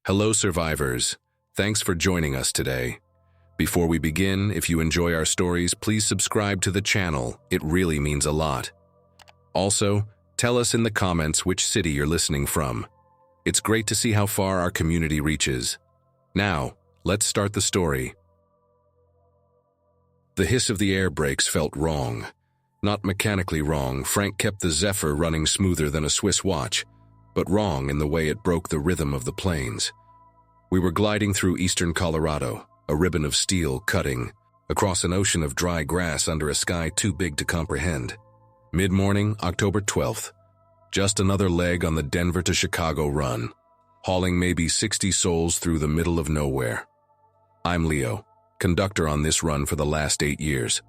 Hello, survivors. Thanks for joining us today. Before we begin, if you enjoy our stories, please subscribe to the channel. It really means a lot. Also, tell us in the comments which city you're listening from. It's great to see how far our community reaches. Now, let's start the story. The hiss of the air brakes felt wrong. Not mechanically wrong, Frank kept the Zephyr running smoother than a Swiss watch, but wrong in the way it broke the rhythm of the plains. We were gliding through eastern Colorado, a ribbon of steel cutting, across an ocean of dry grass under a sky too big to comprehend. Mid-morning, October 12th. Just another leg on the Denver to Chicago run, hauling maybe 60 souls through the middle of nowhere. I'm Leo, conductor on this run for the last 8 years.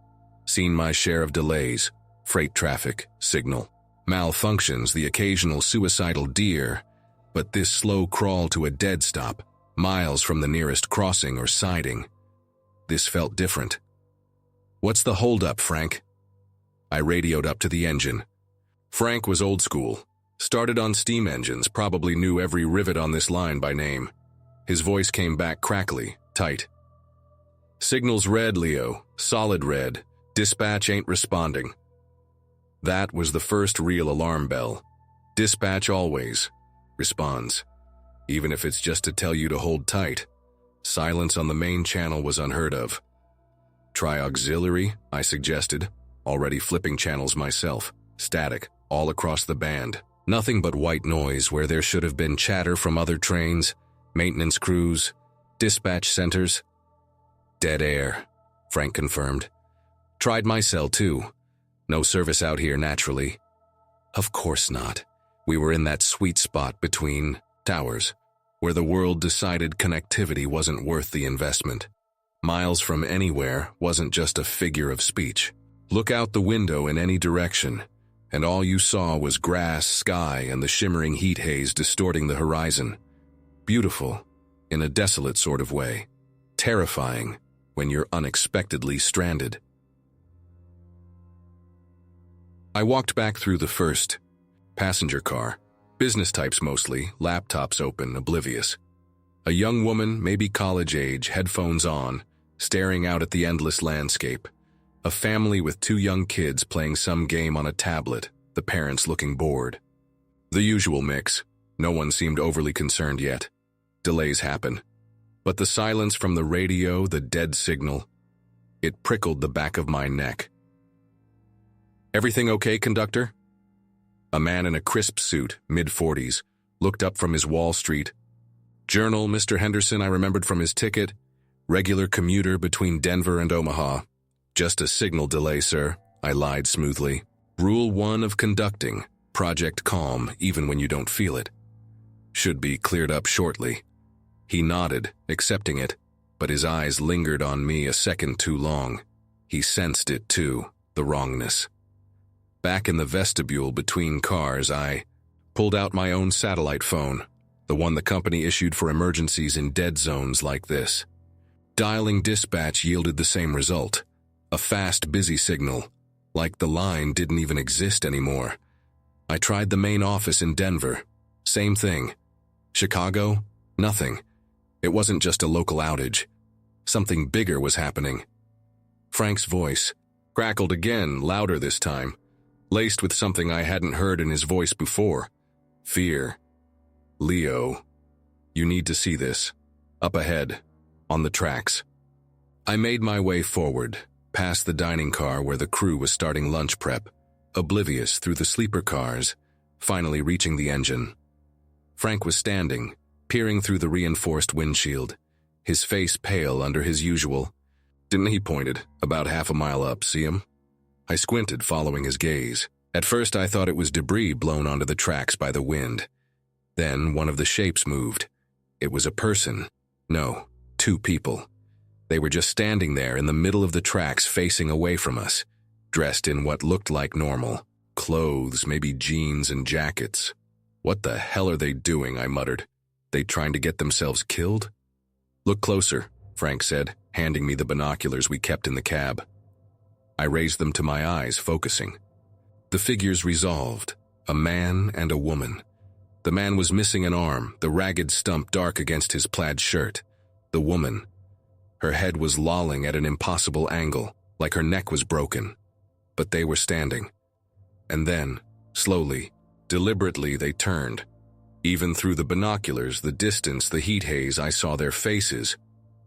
Seen my share of delays, freight traffic, signal, malfunctions, the occasional suicidal deer, but this slow crawl to a dead stop, miles from the nearest crossing or siding. This felt different. "What's the holdup, Frank?" I radioed up to the engine. Frank was old school. Started on steam engines, probably knew every rivet on this line by name. His voice came back crackly, tight. "Signal's red, Leo. Solid red. Dispatch ain't responding." That was the first real alarm bell. Dispatch always responds, even if it's just to tell you to hold tight. Silence on the main channel was unheard of. "Try auxiliary," I suggested, already flipping channels myself. Static, all across the band. Nothing but white noise where there should have been chatter from other trains, maintenance crews, dispatch centers. "Dead air," Frank confirmed. "Tried my cell too. No service out here naturally." Of course not. We were in that sweet spot between towers, where the world decided connectivity wasn't worth the investment. Miles from anywhere wasn't just a figure of speech. Look out the window in any direction, and all you saw was grass, sky, and the shimmering heat haze distorting the horizon. Beautiful, in a desolate sort of way. Terrifying, when you're unexpectedly stranded. I walked back through the first passenger car. Business types mostly, laptops open, oblivious. A young woman, maybe college age, headphones on, staring out at the endless landscape. A family with 2 young kids playing some game on a tablet, the parents looking bored. The usual mix. No one seemed overly concerned yet. Delays happen. But the silence from the radio, the dead signal, it prickled the back of my neck. "Everything okay, conductor?" A man in a crisp suit, mid-40s, looked up from his Wall Street. "Journal, Mr. Henderson," I remembered from his ticket. "Regular commuter between Denver and Omaha." "Just a signal delay, sir," I lied smoothly. "Rule 1 of conducting. Project calm, even when you don't feel it. Should be cleared up shortly." He nodded, accepting it, but his eyes lingered on me a second too long. He sensed it too, the wrongness. Back in the vestibule between cars, I pulled out my own satellite phone, the one the company issued for emergencies in dead zones like this. Dialing dispatch yielded the same result. A fast, busy signal, like the line didn't even exist anymore. I tried the main office in Denver. Same thing. Chicago? Nothing. It wasn't just a local outage. Something bigger was happening. Frank's voice crackled again, louder this time, laced with something I hadn't heard in his voice before. Fear. "Leo, you need to see this. Up ahead, on the tracks." I made my way forward, past the dining car where the crew was starting lunch prep, oblivious through the sleeper cars, finally reaching the engine. Frank was standing, peering through the reinforced windshield, his face pale under his usual. Didn't he pointed, about half a mile up, see him? I squinted, following his gaze. At first I thought it was debris blown onto the tracks by the wind. Then one of the shapes moved. It was a person. No, 2 people. They were just standing there in the middle of the tracks facing away from us, dressed in what looked like normal. Clothes, maybe jeans and jackets. "What the hell are they doing?" I muttered. "They trying to get themselves killed?" "Look closer," Frank said, handing me the binoculars we kept in the cab. I raised them to my eyes, focusing. The figures resolved, a man and a woman. The man was missing an arm, the ragged stump dark against his plaid shirt. The woman. Her head was lolling at an impossible angle, like her neck was broken. But they were standing. And then, slowly, deliberately they turned. Even through the binoculars, the distance, the heat haze, I saw their faces,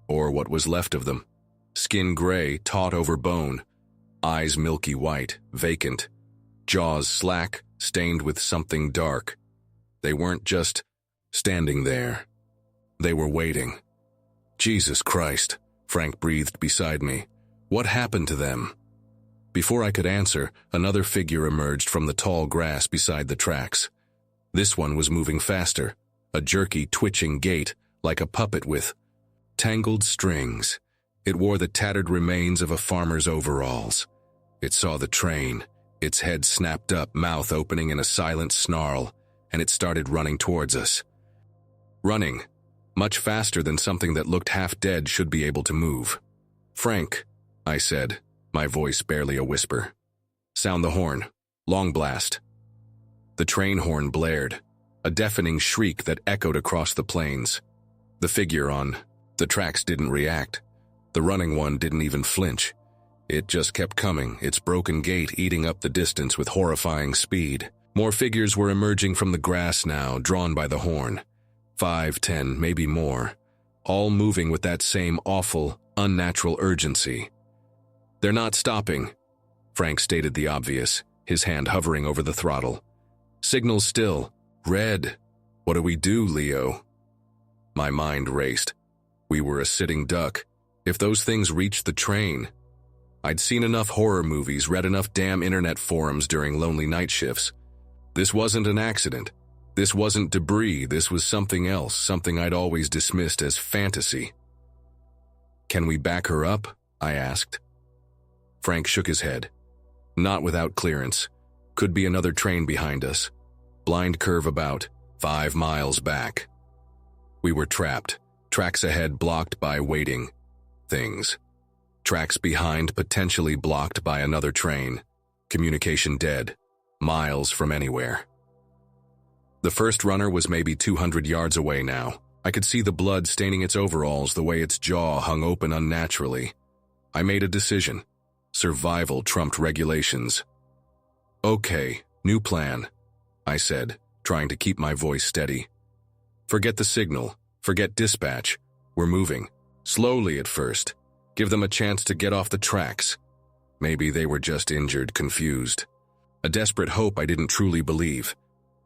or what was left of them. Skin gray, taut over bone, eyes milky white, vacant, jaws slack, stained with something dark. They weren't just standing there. They were waiting. Jesus Christ, Frank breathed beside me. What happened to them? Before I could answer, another figure emerged from the tall grass beside the tracks. This one was moving faster, a jerky, twitching gait, like a puppet with tangled strings. It wore the tattered remains of a farmer's overalls. It saw the train, its head snapped up, mouth opening in a silent snarl, and it started running towards us. Running, much faster than something that looked half dead should be able to move. "Frank," I said, my voice barely a whisper. "Sound the horn. Long blast." The train horn blared, a deafening shriek that echoed across the plains. The figure on the tracks didn't react. The running one didn't even flinch. It just kept coming, its broken gait eating up the distance with horrifying speed. More figures were emerging from the grass now, drawn by the horn. 5, 10, maybe more, all moving with that same awful, unnatural urgency. "They're not stopping," Frank stated the obvious, his hand hovering over the throttle. "Signal's still. Red. What do we do, Leo?" My mind raced. We were a sitting duck. If those things reached the train... I'd seen enough horror movies, read enough damn internet forums during lonely night shifts. This wasn't an accident. This wasn't debris. This was something else, something I'd always dismissed as fantasy. "Can we back her up?" I asked. Frank shook his head. "Not without clearance. Could be another train behind us. Blind curve about 5 miles back." We were trapped. Tracks ahead blocked by waiting things. Tracks behind potentially blocked by another train. Communication dead. Miles from anywhere. The first runner was maybe 200 yards away now. I could see the blood staining its overalls, the way its jaw hung open unnaturally. I made a decision. Survival trumped regulations. "Okay, new plan," I said, trying to keep my voice steady. "Forget the signal. Forget dispatch. We're moving. Slowly at first. Give them a chance to get off the tracks." Maybe they were just injured, confused. A desperate hope I didn't truly believe.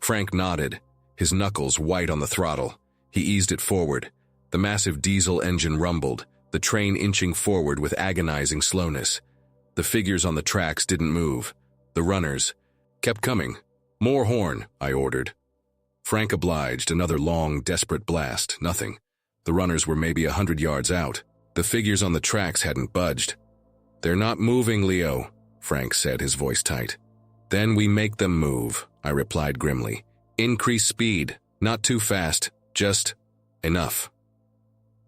Frank nodded, his knuckles white on the throttle. He eased it forward. The massive diesel engine rumbled, the train inching forward with agonizing slowness. The figures on the tracks didn't move. The runners kept coming. "More horn," I ordered. Frank obliged, another long, desperate blast, nothing. The runners were maybe 100 yards out. The figures on the tracks hadn't budged. "They're not moving, Leo," Frank said, his voice tight. "Then we make them move," I replied grimly. "Increase speed, not too fast, just enough."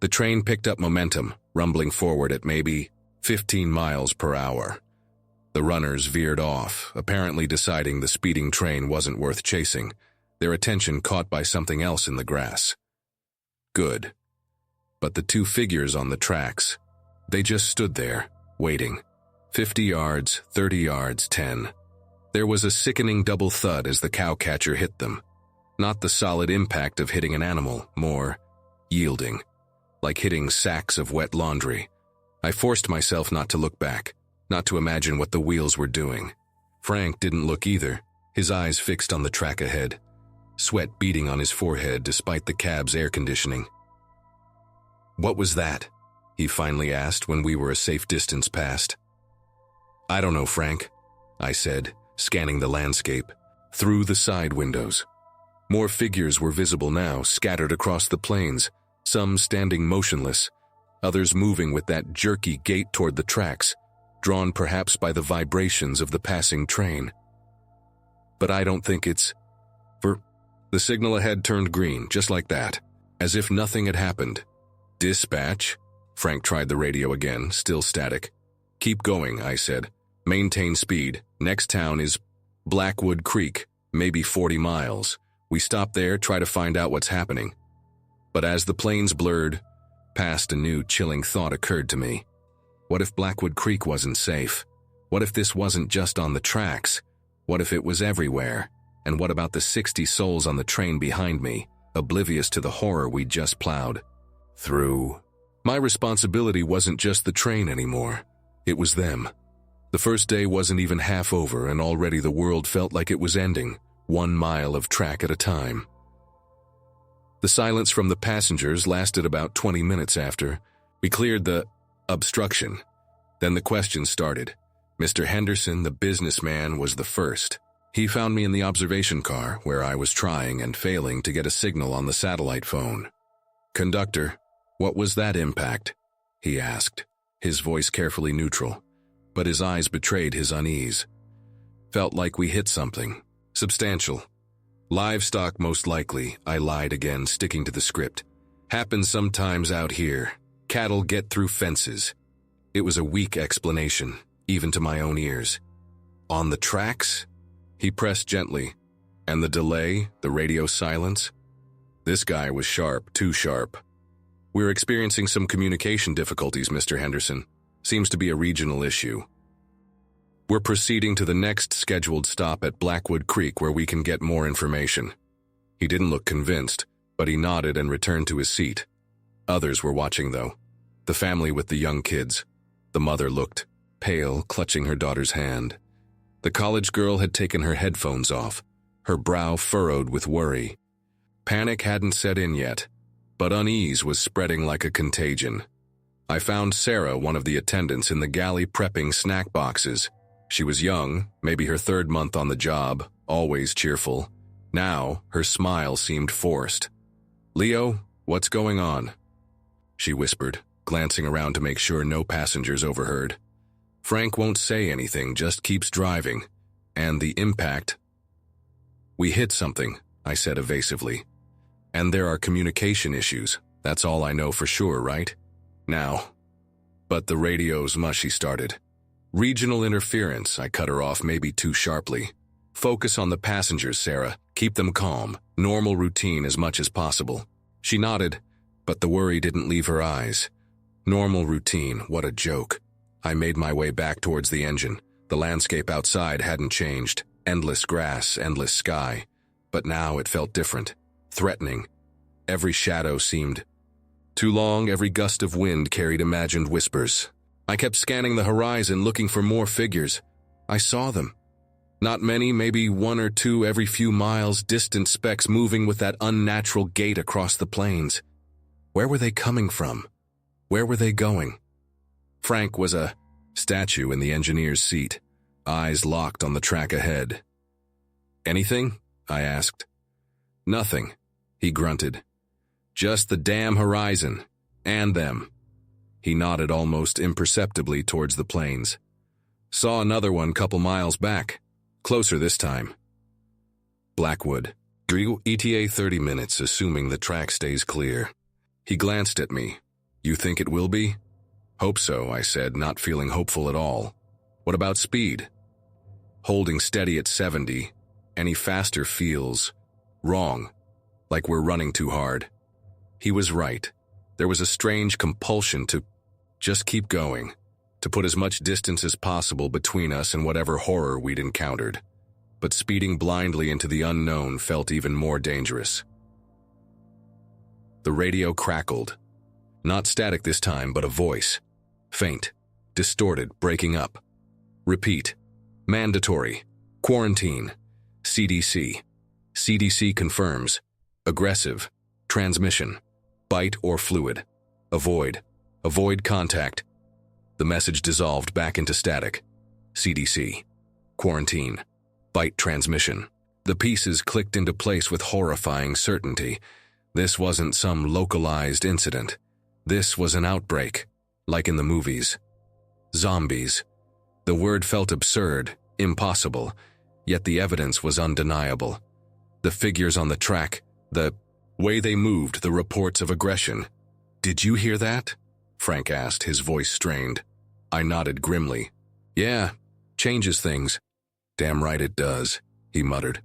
The train picked up momentum, rumbling forward at maybe 15 miles per hour. The runners veered off, apparently deciding the speeding train wasn't worth chasing, their attention caught by something else in the grass. Good. But the two figures on the tracks, they just stood there, waiting. 50 yards, 30 yards, 10. There was a sickening double thud as the cowcatcher hit them. Not the solid impact of hitting an animal, more yielding, like hitting sacks of wet laundry. I forced myself not to look back, not to imagine what the wheels were doing. Frank didn't look either, his eyes fixed on the track ahead, sweat beading on his forehead despite the cab's air conditioning. "What was that?" he finally asked when we were a safe distance past. "I don't know, Frank," I said, scanning the landscape, through the side windows. More figures were visible now, scattered across the plains, some standing motionless, others moving with that jerky gait toward the tracks, drawn perhaps by the vibrations of the passing train. "But I don't think it's..." The signal ahead turned green, just like that, as if nothing had happened. "Dispatch?" Frank tried the radio again, still static. "Keep going," I said. "Maintain speed. Next town is Blackwood Creek, maybe 40 miles. We stop there, try to find out what's happening. But as the planes blurred past, a new chilling thought occurred to me. What if Blackwood Creek wasn't safe? What if this wasn't just on the tracks? What if it was everywhere? And what about the 60 souls on the train behind me, oblivious to the horror we'd just plowed through? My responsibility wasn't just the train anymore. It was them. The first day wasn't even half over, and already the world felt like it was ending, 1 mile of track at a time. The silence from the passengers lasted about 20 minutes after we cleared the obstruction. Then the questions started. Mr. Henderson, the businessman, was the first. He found me in the observation car, where I was trying and failing to get a signal on the satellite phone. "Conductor, what was that impact?" he asked, his voice carefully neutral, but his eyes betrayed his unease. "Felt like we hit something. Substantial. Livestock, most likely," I lied again, sticking to the script. "Happens sometimes out here. Cattle get through fences." It was a weak explanation, even to my own ears. "On the tracks?" he pressed gently. "And the delay, the radio silence?" This guy was sharp, too sharp. "We're experiencing some communication difficulties, Mr. Henderson. Seems to be a regional issue. We're proceeding to the next scheduled stop at Blackwood Creek, where we can get more information." He didn't look convinced, but he nodded and returned to his seat. Others were watching, though. The family with the young kids. The mother looked pale, clutching her daughter's hand. The college girl had taken her headphones off, her brow furrowed with worry. Panic hadn't set in yet, but unease was spreading like a contagion. I found Sarah, one of the attendants, in the galley prepping snack boxes. She was young, maybe her 3rd month on the job, always cheerful. Now, her smile seemed forced. "Leo, what's going on?" she whispered, glancing around to make sure no passengers overheard. "Frank won't say anything, just keeps driving. And the impact?" "We hit something," I said evasively. "And there are communication issues. That's all I know for sure, right? Now." "But the radio's mushy," started. "Regional interference," I cut her off, maybe too sharply. "Focus on the passengers, Sarah. Keep them calm. Normal routine as much as possible." She nodded, but the worry didn't leave her eyes. Normal routine, what a joke. I made my way back towards the engine. The landscape outside hadn't changed. Endless grass, endless sky. But now it felt different. Threatening. Every shadow seemed too long, every gust of wind carried imagined whispers. I kept scanning the horizon, looking for more figures. I saw them. Not many, maybe 1 or 2 every few miles, distant specks moving with that unnatural gait across the plains. Where were they coming from? Where were they going? Frank was a statue in the engineer's seat, eyes locked on the track ahead. "Anything?" I asked. "Nothing," he grunted. "Just the damn horizon. And them." He nodded almost imperceptibly towards the plains. "Saw another one couple miles back. Closer this time." Blackwood. ETA 30 minutes, assuming the track stays clear. He glanced at me. "You think it will be?" "Hope so," I said, not feeling hopeful at all. "What about speed?" "Holding steady at 70. Any faster feels wrong, like we're running too hard." He was right. There was a strange compulsion to just keep going, to put as much distance as possible between us and whatever horror we'd encountered. But speeding blindly into the unknown felt even more dangerous. The radio crackled. Not static this time, but a voice. Faint, distorted, breaking up. "Repeat. Mandatory. Quarantine. CDC. CDC confirms. Aggressive. Transmission. Bite or fluid. Avoid. Avoid contact." The message dissolved back into static. CDC. Quarantine. Bite transmission. The pieces clicked into place with horrifying certainty. This wasn't some localized incident. This was an outbreak, like in the movies. Zombies. The word felt absurd, impossible, yet the evidence was undeniable. The figures on the track, the way they moved, the reports of aggression. "Did you hear that?" Frank asked, his voice strained. I nodded grimly. "Yeah, changes things." "Damn right it does," he muttered.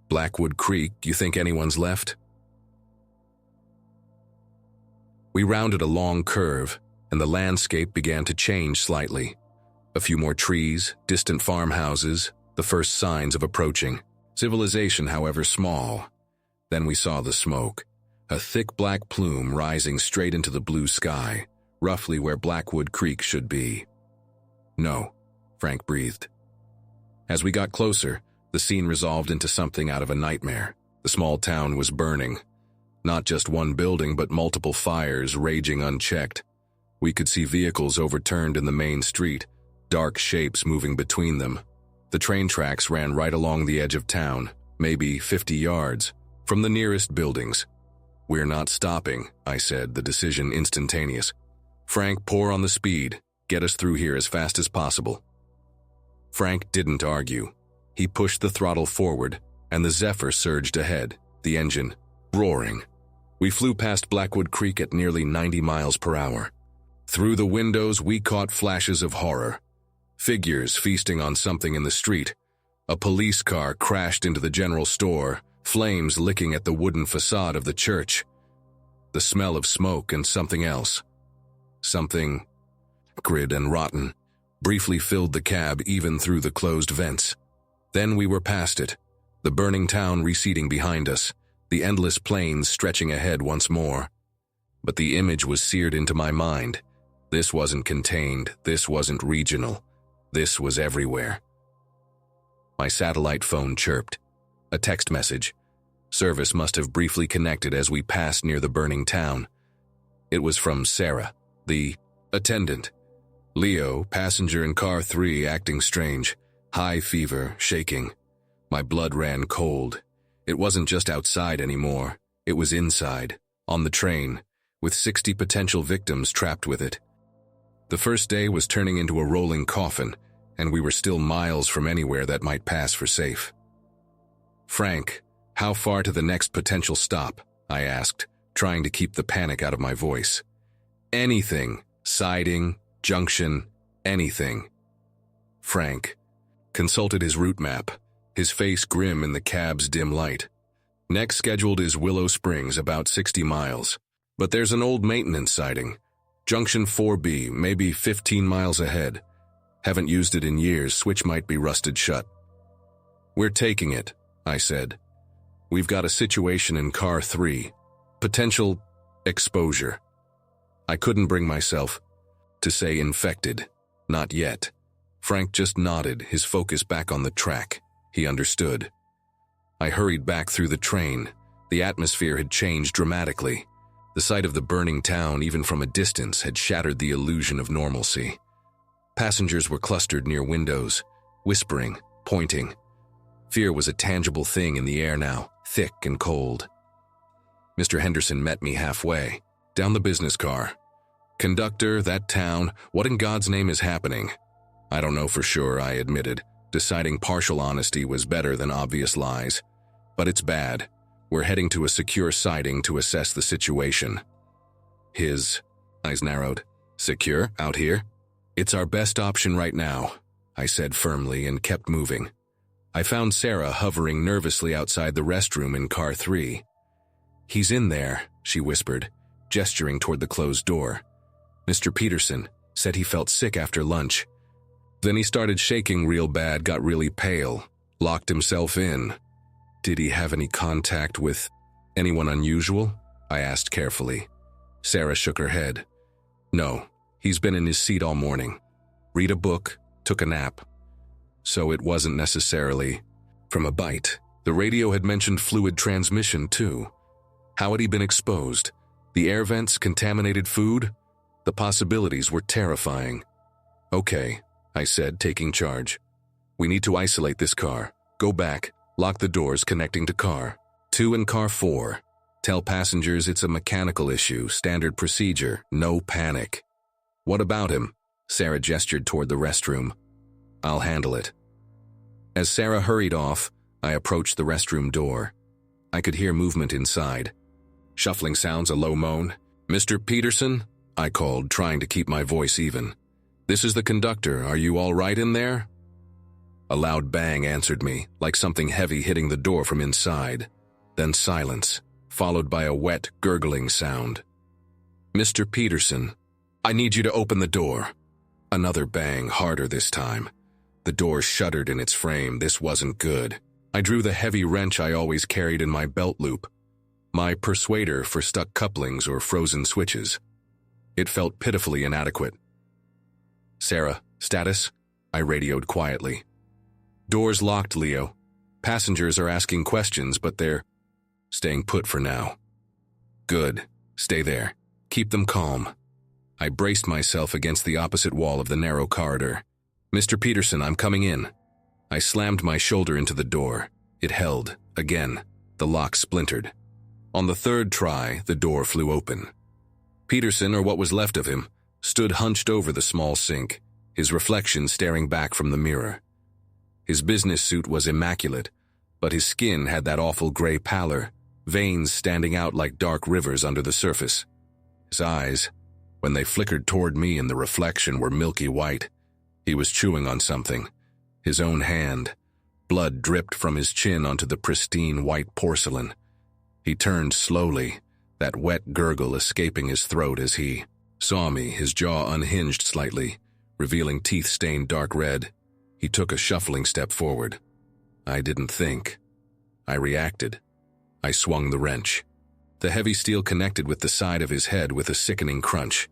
Blackwood Creek, you think anyone's left? We rounded a long curve, and the landscape began to change slightly. A few more trees, distant farmhouses, the first signs of approaching. Civilization, however, small. Then we saw the smoke, a thick black plume rising straight into the blue sky, roughly where Blackwood Creek should be. No, Frank breathed. As we got closer, the scene resolved into something out of a nightmare. The small town was burning. Not just one building, but multiple fires raging unchecked. We could see vehicles overturned in the main street, dark shapes moving between them. The train tracks ran right along the edge of town, maybe 50 yards, from the nearest buildings. "We're not stopping," I said, the decision instantaneous. "Frank, pour on the speed. Get us through here as fast as possible." Frank didn't argue. He pushed the throttle forward, and the Zephyr surged ahead, the engine roaring. We flew past Blackwood Creek at nearly 90 miles per hour. Through the windows, we caught flashes of horror. Figures feasting on something in the street. A police car crashed into the general store, flames licking at the wooden facade of the church. The smell of smoke and something else. Something acrid and rotten briefly filled the cab even through the closed vents. Then we were past it, the burning town receding behind us, the endless plains stretching ahead once more. But the image was seared into my mind. This wasn't contained, this wasn't regional, this was everywhere. My satellite phone chirped. A text message. Service must have briefly connected as we passed near the burning town. It was from Sarah, the attendant. "Leo, passenger in car 3, acting strange. High fever, shaking." My blood ran cold. It wasn't just outside anymore. It was inside, on the train, with 60 potential victims trapped with it. The first day was turning into a rolling coffin, and we were still miles from anywhere that might pass for safe. "Frank, how far to the next potential stop?" I asked, trying to keep the panic out of my voice. "Anything, siding, junction, anything." Frank consulted his route map, his face grim in the cab's dim light. "Next scheduled is Willow Springs, about 60 miles. But there's an old maintenance siding. Junction 4B, maybe 15 miles ahead. Haven't used it in years, switch might be rusted shut." "We're taking it," I said. "We've got a situation in car 3. Potential exposure." I couldn't bring myself to say infected. Not yet. Frank just nodded, his focus back on the track. He understood. I hurried back through the train. The atmosphere had changed dramatically. The sight of the burning town, even from a distance, had shattered the illusion of normalcy. Passengers were clustered near windows, whispering, pointing. Fear was a tangible thing in the air now, thick and cold. Mr. Henderson met me halfway, down the business car. "Conductor, that town, what in God's name is happening?" "I don't know for sure," I admitted, deciding partial honesty was better than obvious lies. "But it's bad. We're heading to a secure siding to assess the situation." His eyes narrowed. "Secure? Out here?" "It's our best option right now," I said firmly and kept moving. I found Sarah hovering nervously outside the restroom in car 3. "He's in there," she whispered, gesturing toward the closed door. "Mr. Peterson said he felt sick after lunch. Then he started shaking real bad, got really pale, locked himself in." "Did he have any contact with anyone unusual?" I asked carefully. Sarah shook her head. "No, he's been in his seat all morning. Read a book, took a nap." So it wasn't necessarily from a bite. The radio had mentioned fluid transmission too. How had he been exposed? The air vents, contaminated food? The possibilities were terrifying. "Okay," I said, taking charge. "We need to isolate this car. Go back, lock the doors connecting to car 2 and car 4. Tell passengers it's a mechanical issue, standard procedure, no panic." "What about him?" Sarah gestured toward the restroom. "I'll handle it." As Sarah hurried off, I approached the restroom door. I could hear movement inside. Shuffling sounds, a low moan. "Mr. Peterson?" I called, trying to keep my voice even. "This is the conductor. Are you all right in there?" A loud bang answered me, like something heavy hitting the door from inside. Then silence, followed by a wet, gurgling sound. "Mr. Peterson, I need you to open the door." Another bang, harder this time. The door shuddered in its frame. This wasn't good. I drew the heavy wrench I always carried in my belt loop, my persuader for stuck couplings or frozen switches. It felt pitifully inadequate. "Sarah, status?" I radioed quietly. "Doors locked, Leo. Passengers are asking questions, but they're staying put for now." "Good. Stay there. Keep them calm." I braced myself against the opposite wall of the narrow corridor. "Mr. Peterson, I'm coming in." I slammed my shoulder into the door. It held. Again, the lock splintered. On the third try, the door flew open. Peterson, or what was left of him, stood hunched over the small sink, his reflection staring back from the mirror. His business suit was immaculate, but his skin had that awful gray pallor, veins standing out like dark rivers under the surface. His eyes, when they flickered toward me in the reflection, were milky white. He was chewing on something. His own hand. Blood dripped from his chin onto the pristine white porcelain. He turned slowly, that wet gurgle escaping his throat as he saw me, his jaw unhinged slightly, revealing teeth stained dark red. He took a shuffling step forward. I didn't think. I reacted. I swung the wrench. The heavy steel connected with the side of his head with a sickening crunch.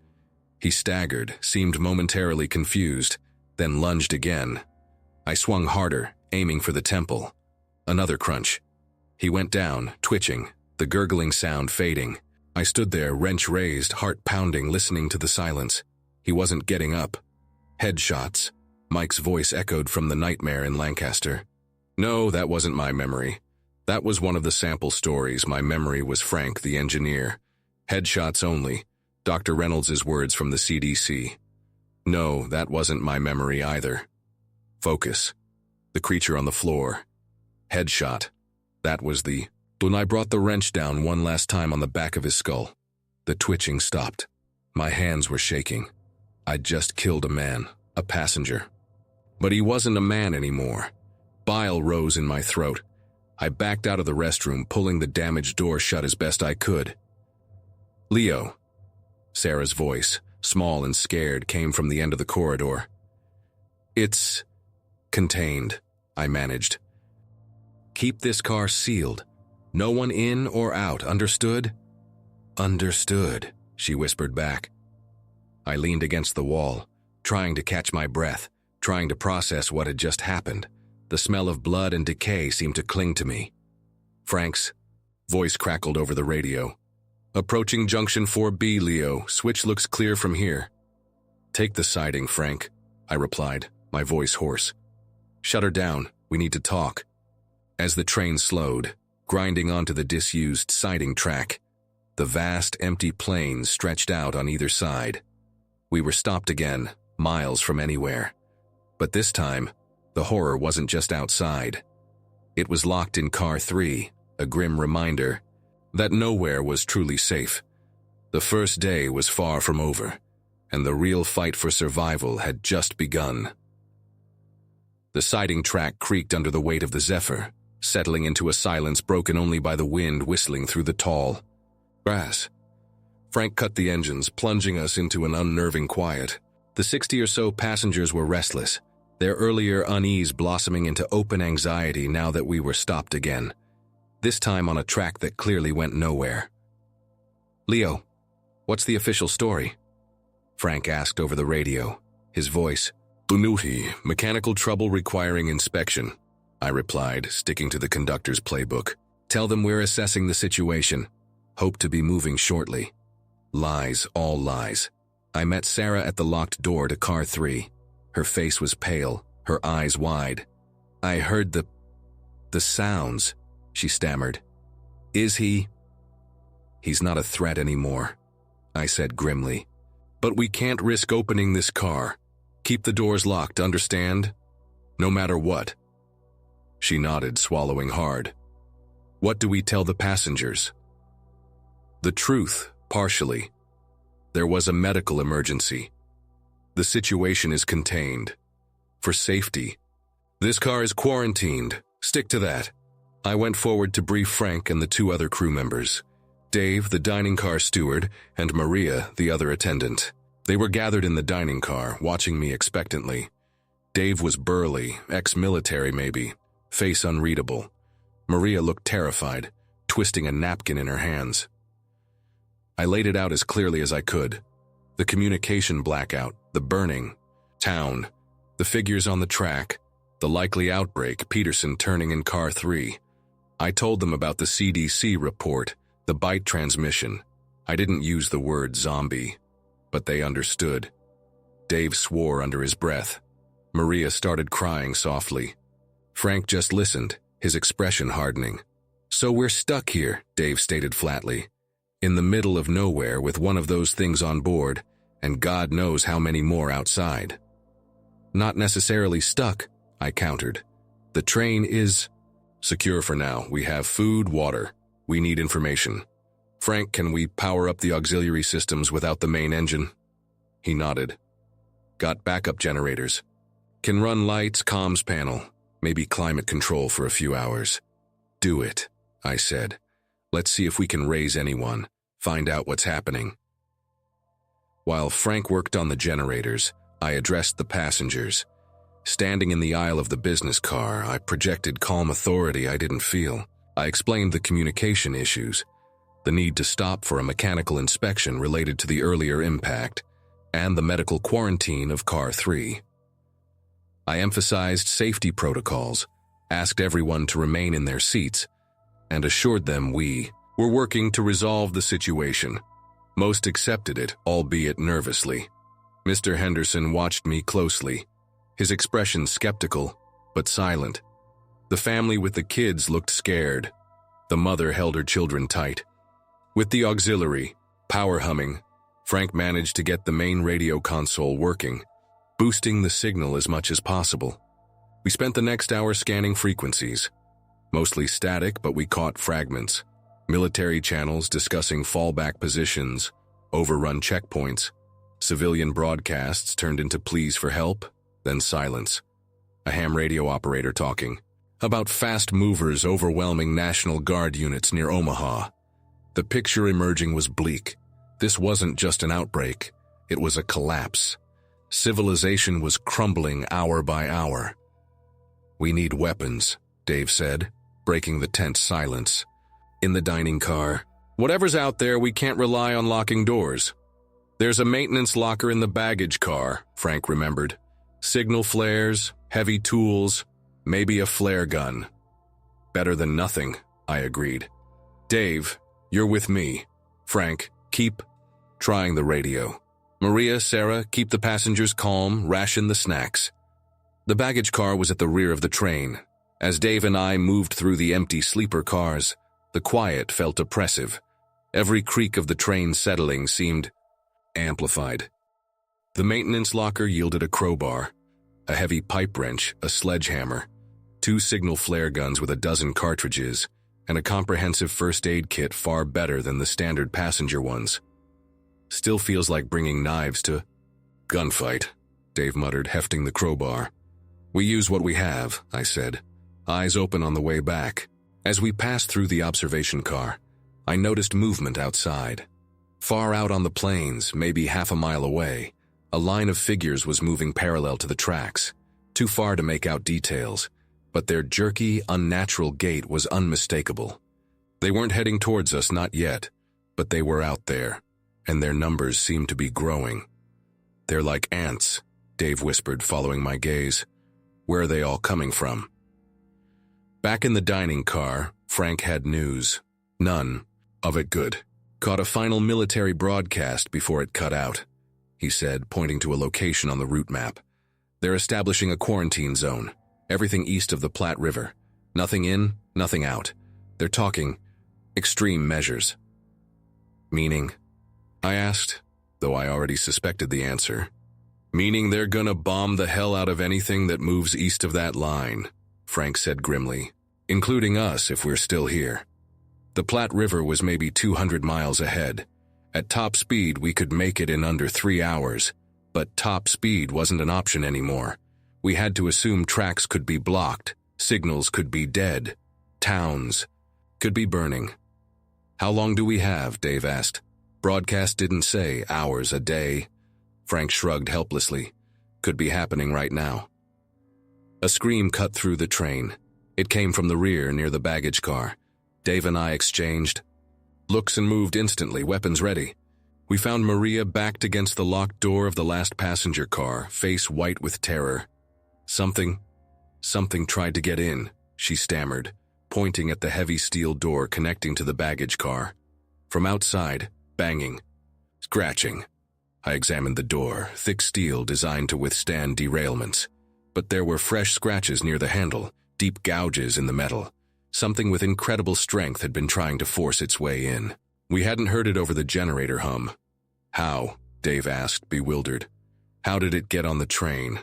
He staggered, seemed momentarily confused, then lunged again. I swung harder, aiming for the temple. Another crunch. He went down, twitching, the gurgling sound fading. I stood there, wrench raised, heart pounding, listening to the silence. He wasn't getting up. Headshots. Mike's voice echoed from the nightmare in Lancaster. No, that wasn't my memory. That was one of the sample stories. My memory was Frank, the engineer. Headshots only. Dr. Reynolds' words from the CDC. No, that wasn't my memory either. Focus. The creature on the floor. Headshot. That was the... When I brought the wrench down one last time on the back of his skull, the twitching stopped. My hands were shaking. I'd just killed a man, a passenger. But he wasn't a man anymore. Bile rose in my throat. I backed out of the restroom, pulling the damaged door shut as best I could. "Leo." Sarah's voice, small and scared, came from the end of the corridor. "It's contained," I managed. "Keep this car sealed. No one in or out, understood?" "Understood," she whispered back. I leaned against the wall, trying to catch my breath, trying to process what had just happened. The smell of blood and decay seemed to cling to me. "Frank's," voice crackled over the radio. "Approaching Junction 4B, Leo. Switch looks clear from here." "Take the siding, Frank," I replied, my voice hoarse. "Shut her down. We need to talk." As the train slowed, grinding onto the disused siding track, the vast, empty plains stretched out on either side. We were stopped again, miles from anywhere. But this time, the horror wasn't just outside. It was locked in Car 3, a grim reminder that nowhere was truly safe. The first day was far from over, and the real fight for survival had just begun. The siding track creaked under the weight of the Zephyr, settling into a silence broken only by the wind whistling through the tall grass. Frank cut the engines, plunging us into an unnerving quiet. The 60 or so passengers were restless, their earlier unease blossoming into open anxiety now that we were stopped again, this time on a track that clearly went nowhere. "Leo, what's the official story?" Frank asked over the radio, his voice. "Bunuti, mechanical trouble requiring inspection," I replied, sticking to the conductor's playbook. "Tell them we're assessing the situation. Hope to be moving shortly." Lies, all lies. I met Sarah at the locked door to Car 3. Her face was pale, her eyes wide. "I heard the sounds," she stammered. "Is he?" "He's not a threat anymore," I said grimly. "But we can't risk opening this car. Keep the doors locked, understand? No matter what." She nodded, swallowing hard. "What do we tell the passengers?" "The truth, partially. There was a medical emergency. The situation is contained. For safety, This car is quarantined. Stick to that. I went forward to brief Frank and the two other crew members. Dave, the dining car steward, and Maria, the other attendant. They were gathered in the dining car, watching me expectantly. Dave was burly, ex-military maybe, face unreadable. Maria looked terrified, twisting a napkin in her hands. I laid it out as clearly as I could. The communication blackout, the burning, town, the figures on the track, the likely outbreak, Peterson turning in car 3. I told them about the CDC report, the bite transmission. I didn't use the word zombie, but they understood. Dave swore under his breath. Maria started crying softly. Frank just listened, his expression hardening. So we're stuck here, Dave stated flatly, in the middle of nowhere with one of those things on board, and God knows how many more outside. Not necessarily stuck, I countered. The train is secure for now. We have food, water. We need information. Frank, can we power up the auxiliary systems without the main engine? He nodded. Got backup generators. Can run lights, comms panel, maybe climate control for a few hours. Do it, I said. Let's see if we can raise anyone, find out what's happening. While Frank worked on the generators, I addressed the passengers. Standing in the aisle of the business car, I projected calm authority I didn't feel. I explained the communication issues, the need to stop for a mechanical inspection related to the earlier impact, and the medical quarantine of car 3. I emphasized safety protocols, asked everyone to remain in their seats, and assured them we were working to resolve the situation. Most accepted it, albeit nervously. Mr. Henderson watched me closely, his expression skeptical, but silent. The family with the kids looked scared. The mother held her children tight. With the auxiliary, power humming, Frank managed to get the main radio console working, boosting the signal as much as possible. We spent the next hour scanning frequencies. Mostly static, but we caught fragments. Military channels discussing fallback positions, overrun checkpoints. Civilian broadcasts turned into pleas for help, then silence. A ham radio operator talking about fast movers overwhelming National Guard units near Omaha. The picture emerging was bleak. This wasn't just an outbreak, it was a collapse. Civilization was crumbling hour by hour. We need weapons, Dave said, breaking the tense silence. In the dining car, whatever's out there, we can't rely on locking doors. There's a maintenance locker in the baggage car, Frank remembered. Signal flares, heavy tools, maybe a flare gun. Better than nothing, I agreed. Dave, you're with me. Frank, keep trying the radio. Maria, Sarah, keep the passengers calm, ration the snacks. The baggage car was at the rear of the train. As Dave and I moved through the empty sleeper cars, the quiet felt oppressive. Every creak of the train settling seemed amplified. The maintenance locker yielded a crowbar, a heavy pipe wrench, a sledgehammer, 2 signal flare guns with a dozen cartridges, and a comprehensive first aid kit far better than the standard passenger ones. Still feels like bringing knives to gunfight, Dave muttered, hefting the crowbar. We use what we have, I said, eyes open on the way back. As we passed through the observation car, I noticed movement outside. Far out on the plains, maybe half a mile away, a line of figures was moving parallel to the tracks, too far to make out details, but their jerky, unnatural gait was unmistakable. They weren't heading towards us, not yet, but they were out there, and their numbers seemed to be growing. They're like ants, Dave whispered, following my gaze. Where are they all coming from? Back in the dining car, Frank had news. None of it good. Caught a final military broadcast before it cut out, he said, pointing to a location on the route map. They're establishing a quarantine zone, everything east of the Platte River. Nothing in, nothing out. They're talking extreme measures. Meaning? I asked, though I already suspected the answer. Meaning they're gonna bomb the hell out of anything that moves east of that line, Frank said grimly, including us if we're still here. The Platte River was maybe 200 miles ahead. At top speed, we could make it in under 3 hours, but top speed wasn't an option anymore. We had to assume tracks could be blocked, signals could be dead, towns could be burning. "How long do we have?" Dave asked. "Broadcast didn't say hours, a day." Frank shrugged helplessly. "Could be happening right now." A scream cut through the train. It came from the rear near the baggage car. Dave and I exchanged looks and moved instantly, weapons ready. We found Maria backed against the locked door of the last passenger car, face white with terror. Something tried to get in," she stammered, pointing at the heavy steel door connecting to the baggage car. From outside, banging, scratching. I examined the door, thick steel designed to withstand derailments. But there were fresh scratches near the handle, deep gouges in the metal. Something with incredible strength had been trying to force its way in. We hadn't heard it over the generator hum. "How?" Dave asked, bewildered. "How did it get on the train?"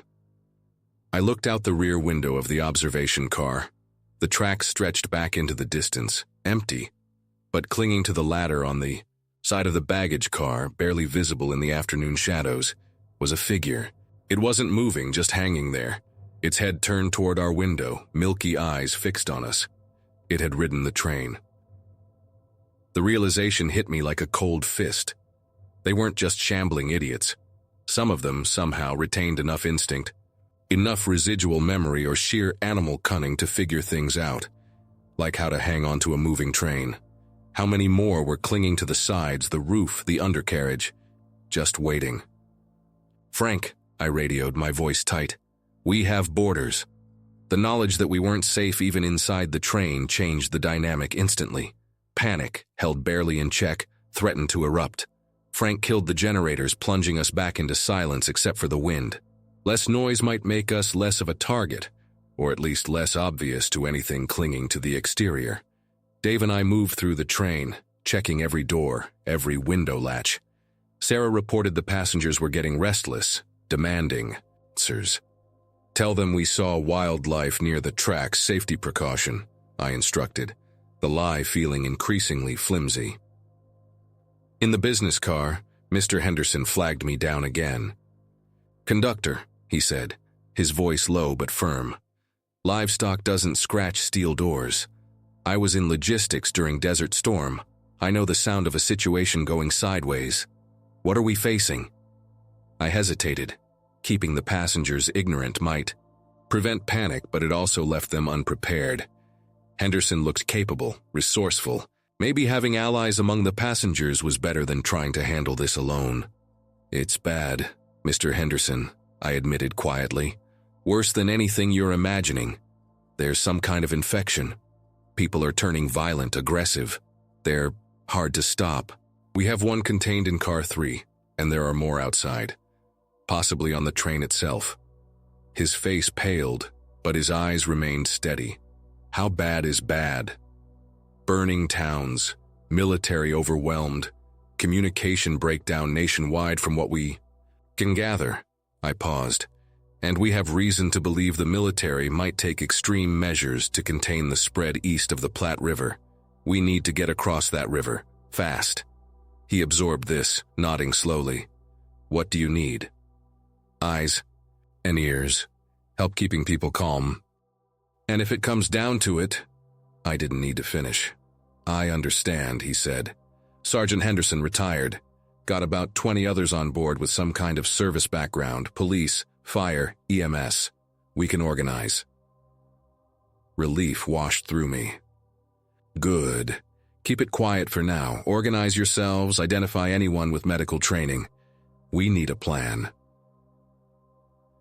I looked out the rear window of the observation car. The tracks stretched back into the distance, empty, but clinging to the ladder on the side of the baggage car, barely visible in the afternoon shadows, was a figure. It wasn't moving, just hanging there, its head turned toward our window, milky eyes fixed on us. It had ridden the train. The realization hit me like a cold fist. They weren't just shambling idiots. Some of them somehow retained enough instinct, enough residual memory or sheer animal cunning to figure things out, like how to hang onto a moving train. How many more were clinging to the sides, the roof, the undercarriage, just waiting? "Frank," I radioed, my voice tight. "We have borders." The knowledge that we weren't safe even inside the train changed the dynamic instantly. Panic, held barely in check, threatened to erupt. Frank killed the generators, plunging us back into silence except for the wind. Less noise might make us less of a target, or at least less obvious to anything clinging to the exterior. Dave and I moved through the train, checking every door, every window latch. Sarah reported the passengers were getting restless, demanding answers. "Tell them we saw wildlife near the tracks, safety precaution," I instructed, the lie feeling increasingly flimsy. In the business car, Mr. Henderson flagged me down again. "Conductor," he said, his voice low but firm. "Livestock doesn't scratch steel doors. I was in logistics during Desert Storm. I know the sound of a situation going sideways. What are we facing?" I hesitated. Keeping the passengers ignorant might prevent panic, but it also left them unprepared. Henderson looked capable, resourceful. Maybe having allies among the passengers was better than trying to handle this alone. "It's bad, Mr. Henderson," I admitted quietly. "Worse than anything you're imagining. There's some kind of infection. People are turning violent, aggressive. They're hard to stop. We have one contained in car 3, and there are more outside. Possibly on the train itself." His face paled, but his eyes remained steady. "How bad is bad?" "Burning towns, military overwhelmed, communication breakdown nationwide from what we can gather." I paused. "And we have reason to believe the military might take extreme measures to contain the spread east of the Platte River. We need to get across that river, fast." He absorbed this, nodding slowly. "What do you need?" "Eyes and ears. Help keeping people calm. And if it comes down to it..." I didn't need to finish. "I understand," he said. "Sergeant Henderson retired. Got about 20 others on board with some kind of service background, police, fire, EMS. We can organize." Relief washed through me. "Good. Keep it quiet for now. Organize yourselves, identify anyone with medical training. We need a plan."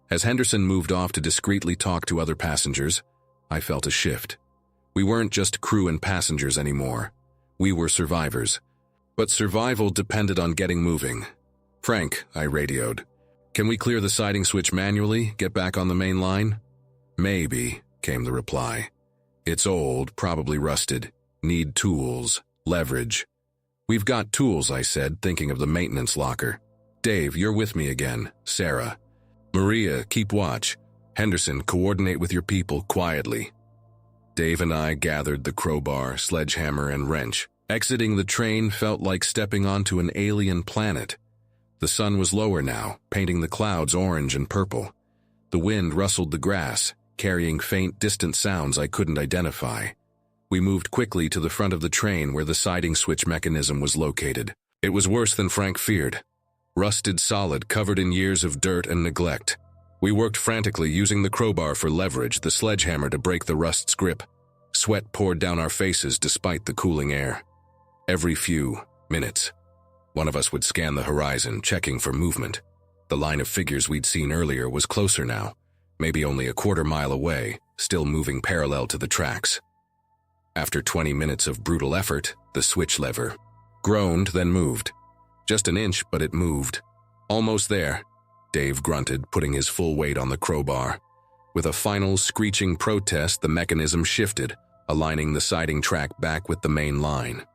As Henderson moved off to discreetly talk to other passengers, I felt a shift. We weren't just crew and passengers anymore. We were survivors. But survival depended on getting moving. "Frank," I radioed, "can we clear the siding switch manually, get back on the main line?" "Maybe," came the reply. "It's old, probably rusted. Need tools, leverage." "We've got tools," I said, thinking of the maintenance locker. "Dave, you're with me again. Sarah. Maria, keep watch. Henderson, coordinate with your people quietly." Dave and I gathered the crowbar, sledgehammer, and wrench. Exiting the train felt like stepping onto an alien planet. The sun was lower now, painting the clouds orange and purple. The wind rustled the grass, carrying faint, distant sounds I couldn't identify. We moved quickly to the front of the train where the siding switch mechanism was located. It was worse than Frank feared. Rusted solid, covered in years of dirt and neglect. We worked frantically, using the crowbar for leverage, the sledgehammer to break the rust's grip. Sweat poured down our faces despite the cooling air. Every few minutes, one of us would scan the horizon, checking for movement. The line of figures we'd seen earlier was closer now, maybe only a quarter-mile away, still moving parallel to the tracks. After 20 minutes of brutal effort, the switch lever groaned, then moved. Just an inch, but it moved. Almost there, Dave grunted, putting his full weight on the crowbar. With a final screeching protest, the mechanism shifted, aligning the siding track back with the main line.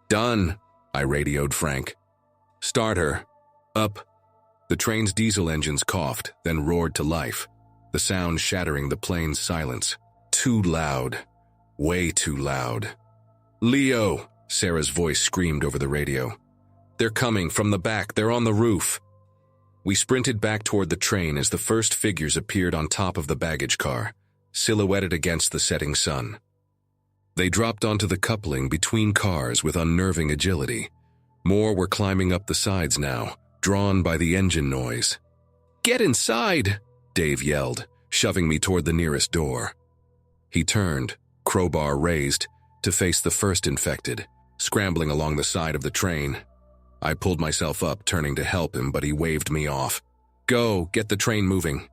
"Done," I radioed Frank. "Start her. Up." The train's diesel engines coughed, then roared to life, the sound shattering the plane's silence. Too loud. Way too loud. "Leo!" Sarah's voice screamed over the radio. "They're coming from the back. They're on the roof." We sprinted back toward the train as the first figures appeared on top of the baggage car, silhouetted against the setting sun. They dropped onto the coupling between cars with unnerving agility. More were climbing up the sides now, drawn by the engine noise. "Get inside!" Dave yelled, shoving me toward the nearest door. He turned, crowbar raised, to face the first infected, scrambling along the side of the train. I pulled myself up, turning to help him, but he waved me off. "Go, get the train moving."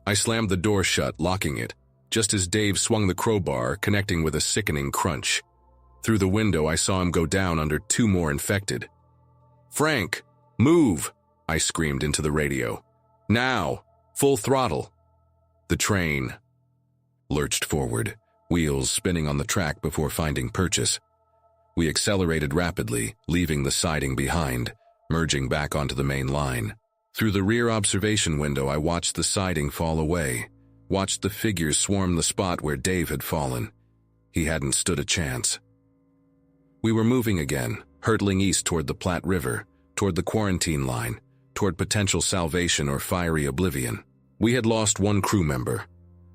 I slammed the door shut, locking it, just as Dave swung the crowbar, connecting with a sickening crunch. Through the window, I saw him go down under 2 more infected. "Frank, move!" I screamed into the radio. "Now! Full throttle!" The train lurched forward, wheels spinning on the track before finding purchase. We accelerated rapidly, leaving the siding behind, merging back onto the main line. Through the rear observation window, I watched the siding fall away, watched the figures swarm the spot where Dave had fallen. He hadn't stood a chance. We were moving again, hurtling east toward the Platte River, toward the quarantine line, toward potential salvation or fiery oblivion. We had lost 1 crew member.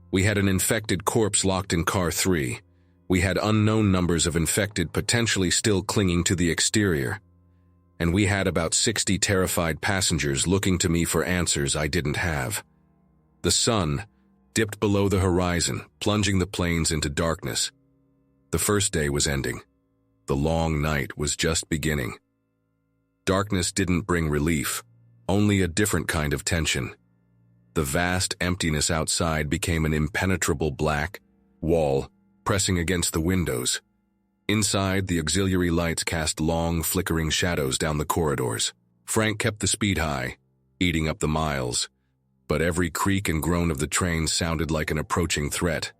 We had an infected corpse locked in car 3. We had unknown numbers of infected potentially still clinging to the exterior. And we had about 60 terrified passengers looking to me for answers I didn't have. The sun dipped below the horizon, plunging the plains into darkness. The first day was ending. The long night was just beginning. Darkness didn't bring relief, only a different kind of tension. The vast emptiness outside became an impenetrable black wall, pressing against the windows. Inside, the auxiliary lights cast long, flickering shadows down the corridors. Frank kept the speed high, eating up the miles, but every creak and groan of the train sounded like an approaching threat.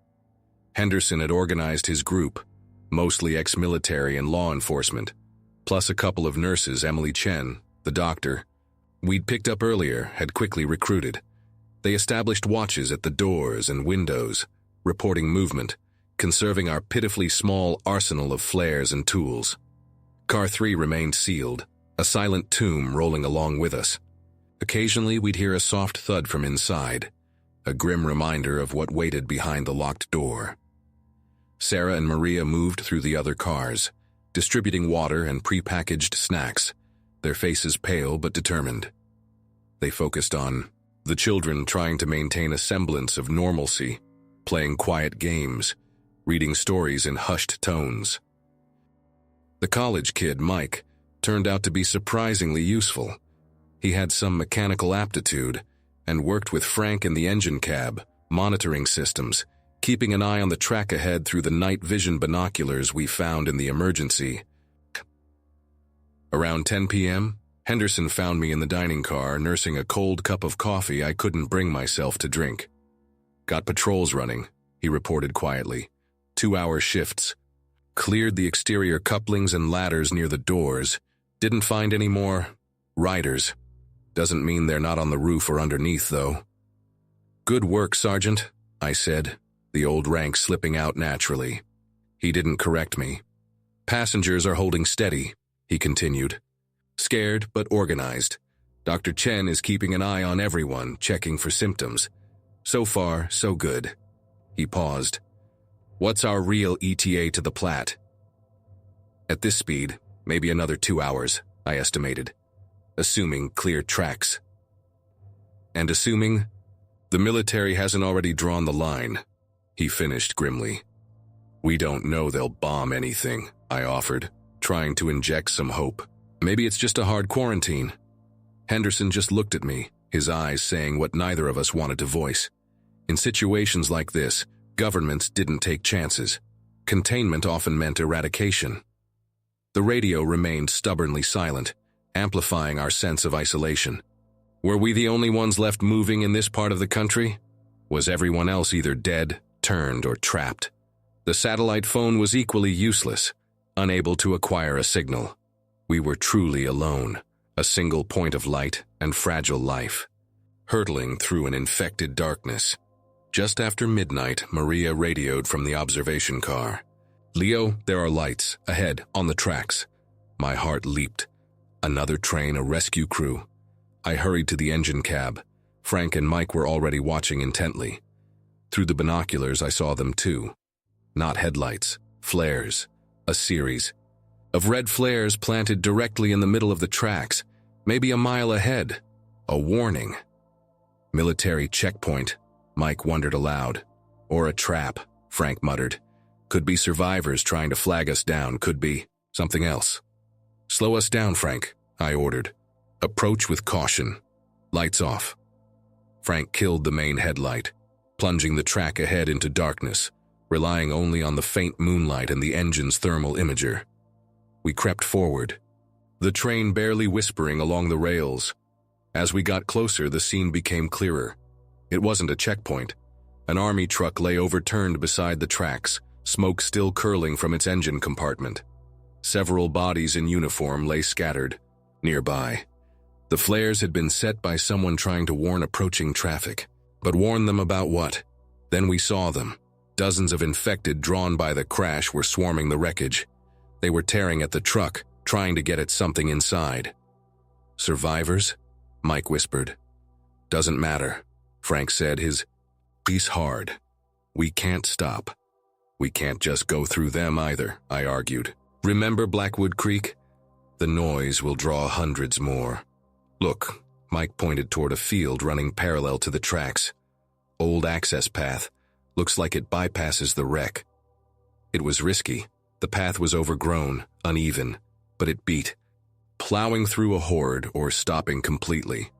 Henderson had organized his group, mostly ex-military and law enforcement, plus a couple of nurses. Emily Chen, the doctor, we'd picked up earlier, had quickly recruited. They established watches at the doors and windows, reporting movement, conserving our pitifully small arsenal of flares and tools. Car 3 remained sealed, a silent tomb rolling along with us. Occasionally, we'd hear a soft thud from inside, a grim reminder of what waited behind the locked door. Sarah and Maria moved through the other cars, distributing water and prepackaged snacks, their faces pale but determined. They focused on the children, trying to maintain a semblance of normalcy, playing quiet games, reading stories in hushed tones. The college kid, Mike, turned out to be surprisingly useful. He had some mechanical aptitude and worked with Frank in the engine cab, monitoring systems, keeping an eye on the track ahead through the night vision binoculars we found in the emergency. Around 10 p.m., Henderson found me in the dining car, nursing a cold cup of coffee I couldn't bring myself to drink. "Got patrols running," he reported quietly. 2-hour shifts. Cleared the exterior couplings and ladders near the doors. Didn't find any more riders. Doesn't mean they're not on the roof or underneath, though. "Good work, Sergeant," I said, the old rank slipping out naturally. He didn't correct me. "Passengers are holding steady," he continued. "Scared but organized. Dr. Chen is keeping an eye on everyone, checking for symptoms. So far, so good. He paused. What's our real ETA to the Platte? At this speed, maybe another 2 hours, I estimated. Assuming clear tracks. And assuming the military hasn't already drawn the line, he finished grimly. We don't know they'll bomb anything, I offered, trying to inject some hope. Maybe it's just a hard quarantine. Henderson just looked at me, his eyes saying what neither of us wanted to voice. In situations like this, governments didn't take chances. Containment often meant eradication. The radio remained stubbornly silent, amplifying our sense of isolation. Were we the only ones left moving in this part of the country? Was everyone else either dead, turned, or trapped? The satellite phone was equally useless, unable to acquire a signal. We were truly alone, a single point of light and fragile life, hurtling through an infected darkness. Just after midnight, Maria radioed from the observation car. Leo, there are lights, ahead, on the tracks. My heart leaped. Another train, a rescue crew. I hurried to the engine cab. Frank and Mike were already watching intently. Through the binoculars, I saw them too. Not headlights, flares, a series of red flares planted directly in the middle of the tracks, maybe a mile ahead. A warning. Military checkpoint, Mike wondered aloud. Or a trap, Frank muttered. Could be survivors trying to flag us down, could be something else. Slow us down, Frank, I ordered. Approach with caution. Lights off. Frank killed the main headlight, plunging the track ahead into darkness, relying only on the faint moonlight and the engine's thermal imager. We crept forward, the train barely whispering along the rails. As we got closer, the scene became clearer. It wasn't a checkpoint. An army truck lay overturned beside the tracks, smoke still curling from its engine compartment. Several bodies in uniform lay scattered nearby. The flares had been set by someone trying to warn approaching traffic. But warn them about what? Then we saw them. Dozens of infected drawn by the crash were swarming the wreckage. They were tearing at the truck, trying to get at something inside. Survivors? Mike whispered. Doesn't matter, Frank said, his piece hard. We can't stop. We can't just go through them either, I argued. Remember Blackwood Creek? The noise will draw hundreds more. Look, Mike pointed toward a field running parallel to the tracks. Old access path. Looks like it bypasses the wreck. It was risky. The path was overgrown, uneven, but it beat. Plowing through a horde or stopping completely.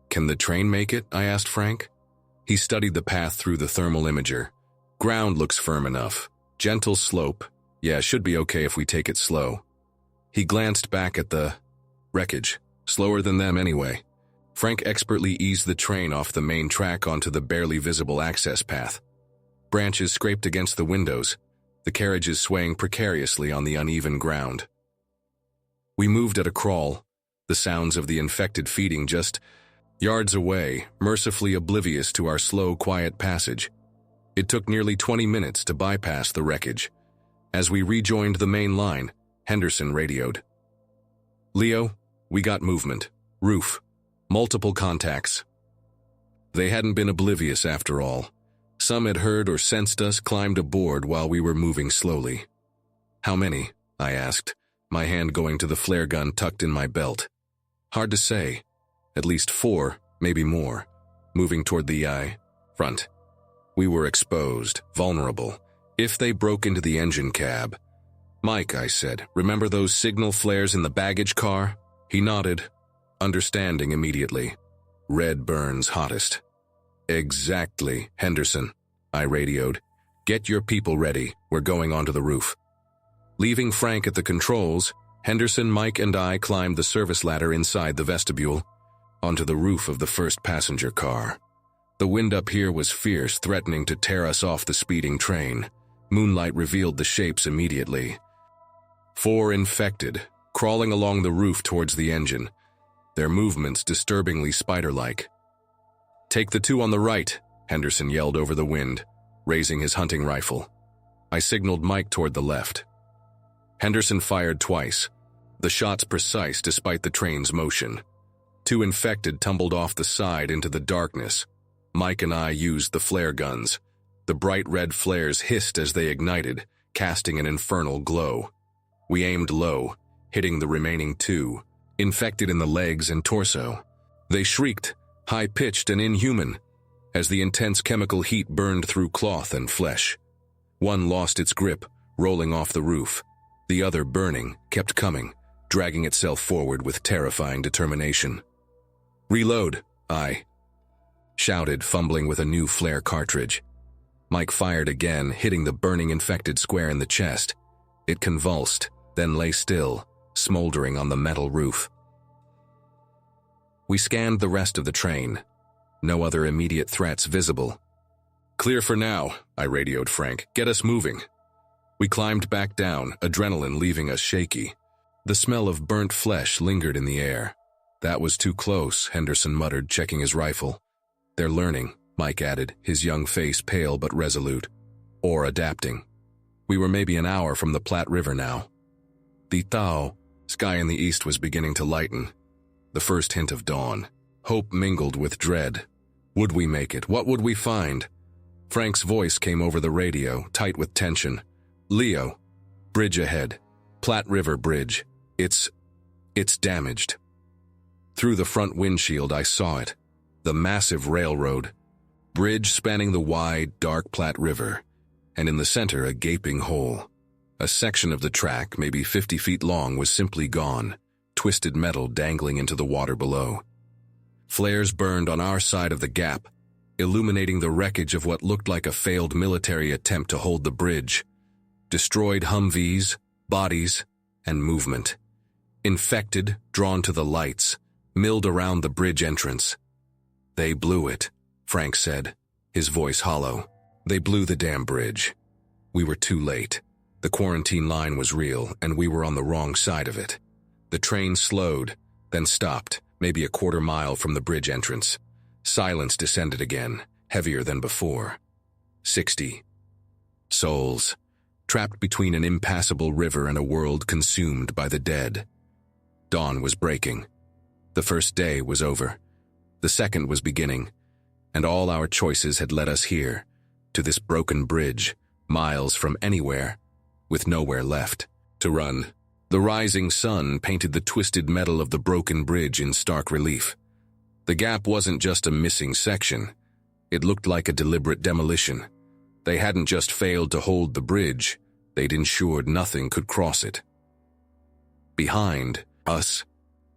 Can the train make it? I asked Frank. He studied the path through the thermal imager. Ground looks firm enough. Gentle slope. Yeah, should be okay if we take it slow. He glanced back at the wreckage. Slower than them anyway. Frank expertly eased the train off the main track onto the barely visible access path. Branches scraped against the windows, the carriages swaying precariously on the uneven ground. We moved at a crawl, the sounds of the infected feeding just yards away, mercifully oblivious to our slow, quiet passage. It took nearly 20 minutes to bypass the wreckage. As we rejoined the main line, Henderson radioed. Leo, we got movement. Roof. Multiple contacts. They hadn't been oblivious after all. Some had heard or sensed us, climbed aboard while we were moving slowly. How many? I asked, my hand going to the flare gun tucked in my belt. Hard to say. At least 4, maybe more. Moving toward the front. We were exposed, vulnerable. If they broke into the engine cab. Mike, I said, remember those signal flares in the baggage car? He nodded, understanding immediately. Red burns hottest. Exactly, Henderson, I radioed. Get your people ready, we're going onto the roof. Leaving Frank at the controls, Henderson, Mike, and I climbed the service ladder inside the vestibule, onto the roof of the first passenger car. The wind up here was fierce, threatening to tear us off the speeding train. Moonlight revealed the shapes immediately. 4 infected, crawling along the roof towards the engine, their movements disturbingly spider-like. Take the 2 on the right, Henderson yelled over the wind, raising his hunting rifle. I signaled Mike toward the left. Henderson fired twice, the shots precise despite the train's motion. 2 infected tumbled off the side into the darkness. Mike and I used the flare guns. The bright red flares hissed as they ignited, casting an infernal glow. We aimed low, hitting the remaining two, infected in the legs and torso. They shrieked, high-pitched and inhuman, as the intense chemical heat burned through cloth and flesh. One lost its grip, rolling off the roof. The other, burning, kept coming, dragging itself forward with terrifying determination. "Reload," I shouted, fumbling with a new flare cartridge. Mike fired again, hitting the burning infected square in the chest. It convulsed, then lay still, smoldering on the metal roof. We scanned the rest of the train. No other immediate threats visible. "Clear for now," I radioed Frank. "Get us moving." We climbed back down, adrenaline leaving us shaky. The smell of burnt flesh lingered in the air. "That was too close," Henderson muttered, checking his rifle. "They're learning," Mike added, his young face pale but resolute. "Or adapting." We were maybe an hour from the Platte River now. The sky in the east was beginning to lighten. The first hint of dawn. Hope mingled with dread. Would we make it? What would we find? Frank's voice came over the radio, tight with tension. "Leo, bridge ahead. Platte River Bridge. It's damaged." Through the front windshield I saw it. The massive railroad. Bridge spanning the wide, dark Platte River. And in the center a gaping hole. A section of the track, maybe 50 feet long, was simply gone. Twisted metal dangling into the water below. Flares burned on our side of the gap, illuminating the wreckage of what looked like a failed military attempt to hold the bridge. Destroyed Humvees, bodies, and movement. Infected, drawn to the lights, milled around the bridge entrance. "They blew it," Frank said, his voice hollow. "They blew the damn bridge." We were too late. The quarantine line was real, and we were on the wrong side of it. The train slowed, then stopped, maybe a quarter mile from the bridge entrance. Silence descended again, heavier than before. 60 souls, trapped between an impassable river and a world consumed by the dead. Dawn was breaking. The first day was over. The second was beginning, and all our choices had led us here, to this broken bridge, miles from anywhere, with nowhere left to run. The rising sun painted the twisted metal of the broken bridge in stark relief. The gap wasn't just a missing section. It looked like a deliberate demolition. They hadn't just failed to hold the bridge, they'd ensured nothing could cross it. Behind us,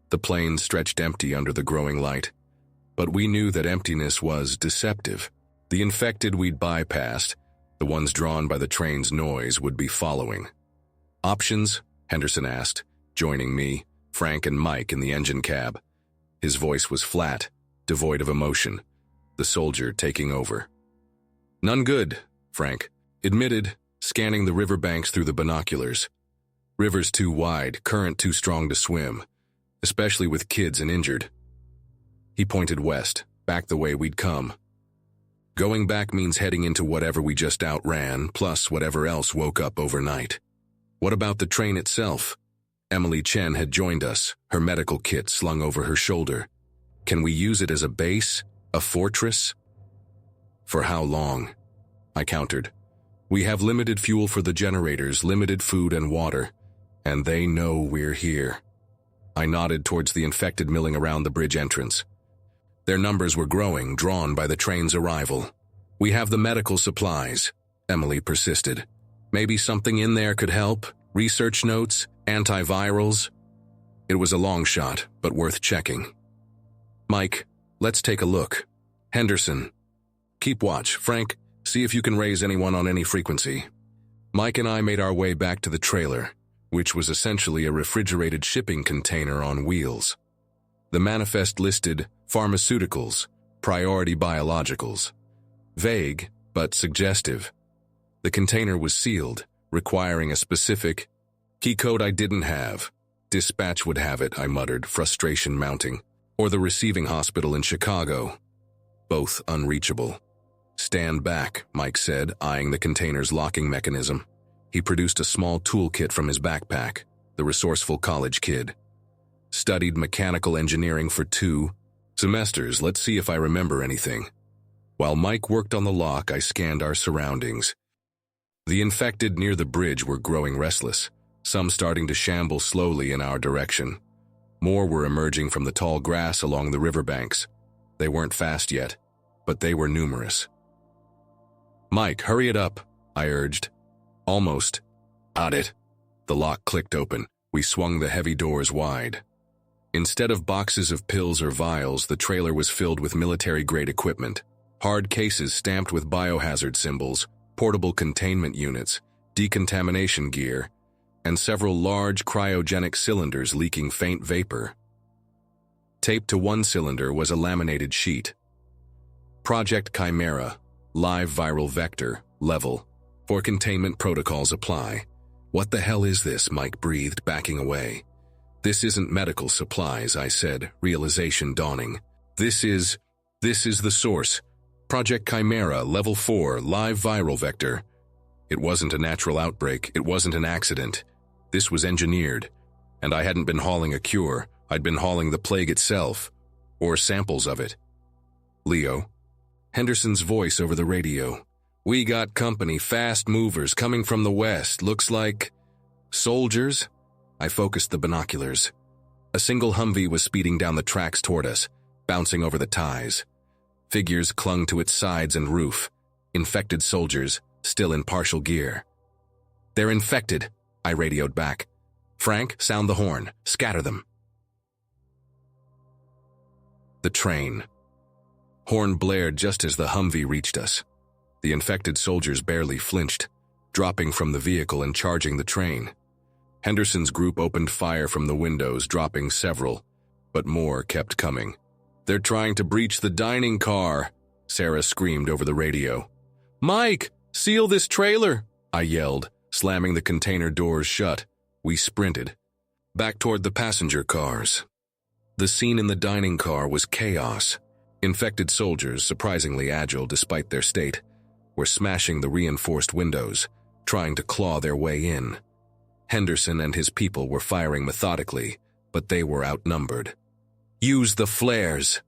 the plain stretched empty under the growing light. But we knew that emptiness was deceptive. The infected we'd bypassed, the ones drawn by the train's noise, would be following. "Options?" Henderson asked, joining me, Frank and Mike in the engine cab. His voice was flat, devoid of emotion, the soldier taking over. "None good," Frank admitted, scanning the riverbanks through the binoculars. "River's too wide, current too strong to swim, especially with kids and injured." He pointed west, back the way we'd come. "Going back means heading into whatever we just outran, plus whatever else woke up overnight." "What about the train itself?" Emily Chen had joined us, her medical kit slung over her shoulder. "Can we use it as a base? A fortress?" "For how long?" I countered. "We have limited fuel for the generators, limited food and water, and they know we're here." I nodded towards the infected milling around the bridge entrance. Their numbers were growing, drawn by the train's arrival. "We have the medical supplies," Emily persisted. "Maybe something in there could help? Research notes? Antivirals?" It was a long shot, but worth checking. "Mike, let's take a look. Henderson, keep watch. Frank, see if you can raise anyone on any frequency." Mike and I made our way back to the trailer, which was essentially a refrigerated shipping container on wheels. The manifest listed pharmaceuticals, priority biologicals. Vague, but suggestive. The container was sealed, requiring a specific key code I didn't have. "Dispatch would have it," I muttered, frustration mounting. "Or the receiving hospital in Chicago." Both unreachable. "Stand back," Mike said, eyeing the container's locking mechanism. He produced a small toolkit from his backpack, the resourceful college kid. "Studied mechanical engineering for 2 semesters. Let's see if I remember anything." While Mike worked on the lock, I scanned our surroundings. The infected near the bridge were growing restless, some starting to shamble slowly in our direction. More were emerging from the tall grass along the riverbanks. They weren't fast yet, but they were numerous. "Mike, hurry it up," I urged. "Almost." "Got it." The lock clicked open. We swung the heavy doors wide. Instead of boxes of pills or vials, the trailer was filled with military-grade equipment. Hard cases stamped with biohazard symbols, portable containment units, decontamination gear, and several large cryogenic cylinders leaking faint vapor. Taped to one cylinder was a laminated sheet. Project Chimera, live viral vector, level. For containment protocols apply. "What the hell is this?" Mike breathed, backing away. "This isn't medical supplies," I said, realization dawning. This is the source. Project Chimera, level 4, live viral vector. It wasn't a natural outbreak, it wasn't an accident. This was engineered. And I hadn't been hauling a cure, I'd been hauling the plague itself. Or samples of it. "Leo." Henderson's voice over the radio. "We got company, fast movers coming from the west, looks like... soldiers?" I focused the binoculars. A single Humvee was speeding down the tracks toward us, bouncing over the ties. Figures clung to its sides and roof. Infected soldiers, still in partial gear. "They're infected," I radioed back. "Frank, sound the horn. Scatter them." The train. Horn blared just as the Humvee reached us. The infected soldiers barely flinched, dropping from the vehicle and charging the train. Henderson's group opened fire from the windows, dropping several, but more kept coming. "They're trying to breach the dining car," Sarah screamed over the radio. "Mike, seal this trailer," I yelled, slamming the container doors shut. We sprinted, back toward the passenger cars. The scene in the dining car was chaos. Infected soldiers, surprisingly agile despite their state, were smashing the reinforced windows, trying to claw their way in. Henderson and his people were firing methodically, but they were outnumbered. "Use the flares,"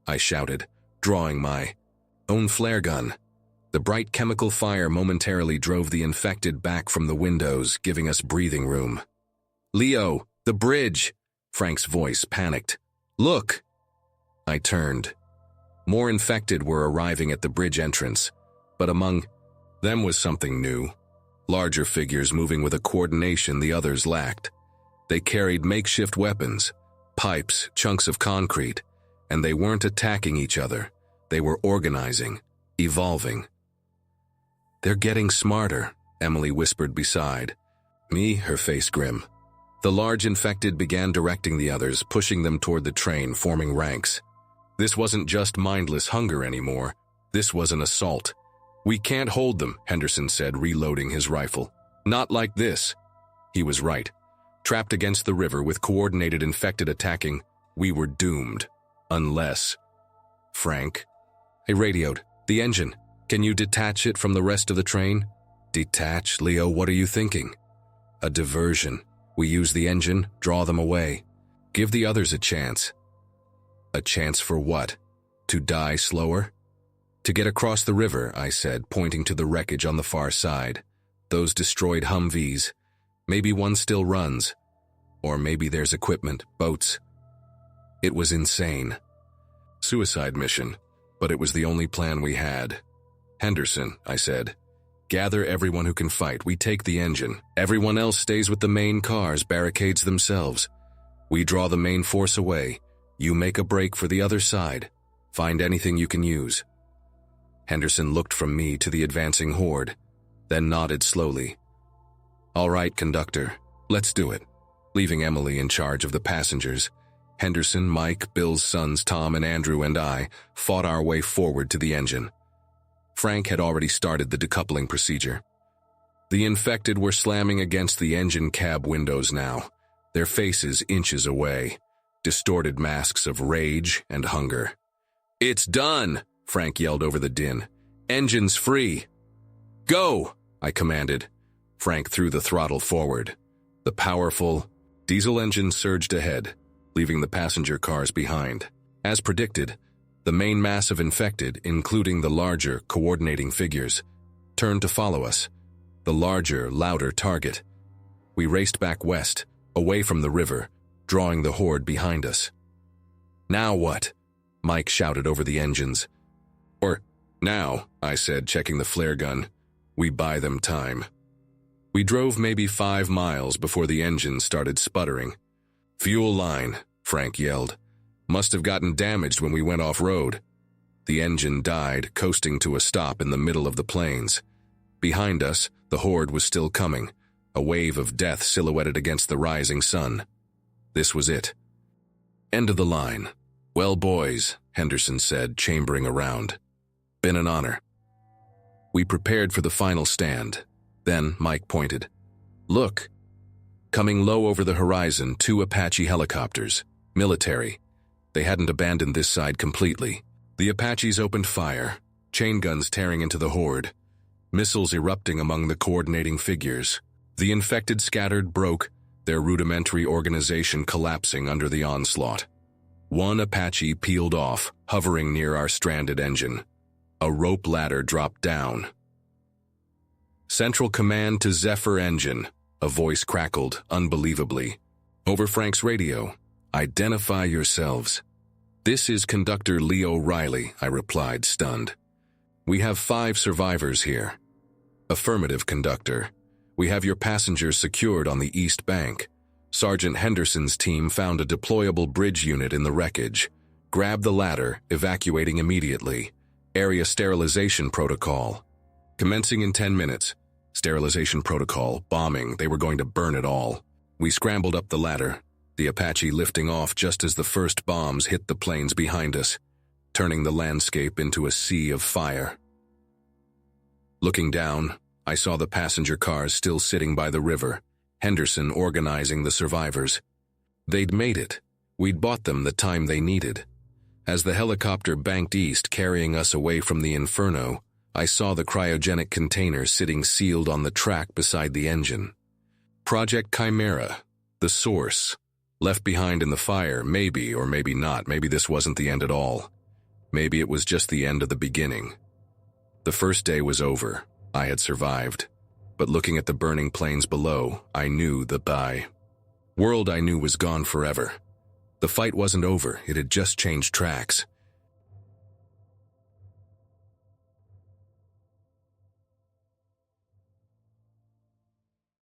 I shouted, drawing my own flare gun. The bright chemical fire momentarily drove the infected back from the windows, giving us breathing room. "Leo, the bridge!" Frank's voice panicked. "Look!" I turned. More infected were arriving at the bridge entrance, but among them was something new. Larger figures moving with a coordination the others lacked. They carried makeshift weapons, pipes, chunks of concrete, and they weren't attacking each other. They were organizing, evolving. "They're getting smarter," Emily whispered beside me, her face grim. The large infected began directing the others, pushing them toward the train, forming ranks. This wasn't just mindless hunger anymore. This was an assault. "We can't hold them," Henderson said, reloading his rifle. "Not like this." He was right. Trapped against the river with coordinated infected attacking, we were doomed. Unless... "Frank," I radioed, "the engine. Can you detach it from the rest of the train?" "Detach? Leo, what are you thinking?" "A diversion. We use the engine, draw them away. Give the others a chance." "A chance for what? To die slower?" "To get across the river," I said, pointing to the wreckage on the far side. "Those destroyed Humvees. Maybe one still runs. Or maybe there's equipment, boats." It was insane. Suicide mission, but it was the only plan we had. "Henderson," I said, "gather everyone who can fight. We take the engine. Everyone else stays with the main cars, barricades themselves. We draw the main force away. You make a break for the other side. Find anything you can use." Henderson looked from me to the advancing horde, then nodded slowly. "All right, Conductor, let's do it." Leaving Emily in charge of the passengers, Henderson, Mike, Bill's sons Tom and Andrew and I fought our way forward to the engine. Frank had already started the decoupling procedure. The infected were slamming against the engine cab windows now, their faces inches away, distorted masks of rage and hunger. "It's done!" Frank yelled over the din. "Engine's free!" "Go!" I commanded. Frank threw the throttle forward. The powerful diesel engine surged ahead, leaving the passenger cars behind. As predicted, The main mass of infected, including the larger, coordinating figures, turned to follow us, the larger, louder target. We raced back west, away from the river, drawing the horde behind us. "Now what?" Mike shouted over the engines. "Now," I said, checking the flare gun. "We buy them time." We drove maybe 5 miles before the engine started sputtering. "Fuel line," Frank yelled. "Must have gotten damaged when we went off-road." The engine died, coasting to a stop in the middle of the plains. Behind us, the horde was still coming, a wave of death silhouetted against the rising sun. This was it. "End of the line." "Well, boys," Henderson said, chambering around. "Been an honor." We prepared for the final stand. Then Mike pointed. "Look." Coming low over the horizon, 2 Apache helicopters. Military. They hadn't abandoned this side completely. The Apaches opened fire, chain guns tearing into the horde, missiles erupting among the coordinating figures. The infected scattered, broke, their rudimentary organization collapsing under the onslaught. 1 Apache peeled off, hovering near our stranded engine. A rope ladder dropped down. "Central command to Zephyr engine," a voice crackled, unbelievably. Over Frank's radio. "Identify yourselves." "This is Conductor Leo Riley," I replied, stunned. "We have 5 survivors here." "Affirmative, Conductor. We have your passengers secured on the east bank. Sergeant Henderson's team found a deployable bridge unit in the wreckage. Grab the ladder, evacuating immediately. Area sterilization protocol. Commencing in 10 minutes. Sterilization protocol, bombing, they were going to burn it all. We scrambled up the ladder, the Apache lifting off just as the first bombs hit the plains behind us, turning the landscape into a sea of fire. Looking down, I saw the passenger cars still sitting by the river, Henderson organizing the survivors. They'd made it. We'd bought them the time they needed. As the helicopter banked east, carrying us away from the inferno, I saw the cryogenic container sitting sealed on the track beside the engine. Project Chimera, the source. Left behind in the fire, maybe or maybe not. Maybe this wasn't the end at all. Maybe it was just the end of the beginning. The first day was over. I had survived. But looking at the burning plains below, I knew the world I knew was gone forever. The fight wasn't over, it had just changed tracks.